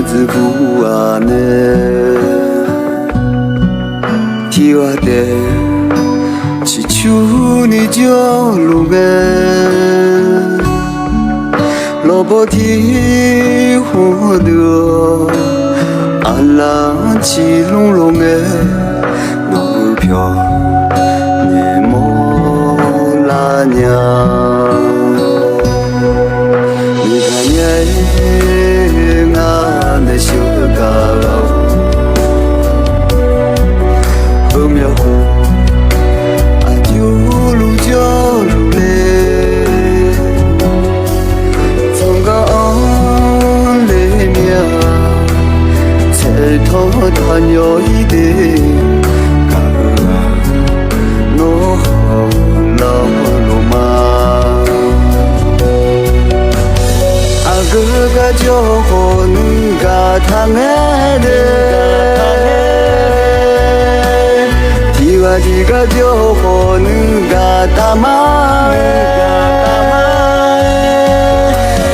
子不安呢，提我的只求你就路个，罗伯提我的阿拉起隆隆个，路飘你莫拉娘。他有一点卡诺老罗马，阿哥个就好能个他爱的，提瓦提个就好能个他妈，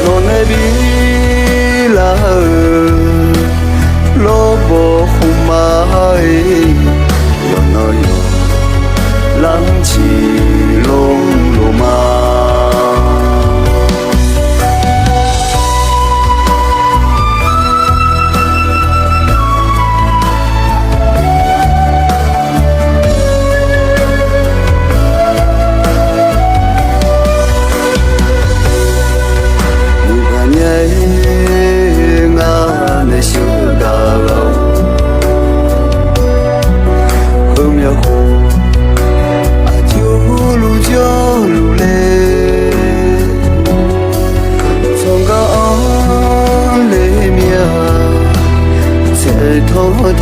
罗那比拉。罗马有那有浪起龙罗马，你看你俺那小嘎。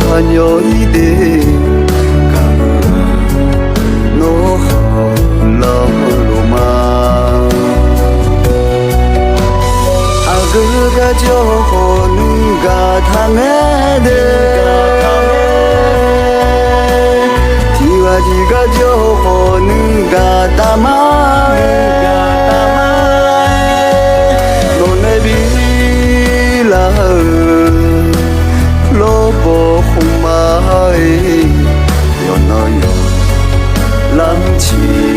他有一点卡诺老罗马，阿哥个就好能个他爱的，提瓦提个就好能个大妈，罗那比拉。罗伯红马有那有浪起。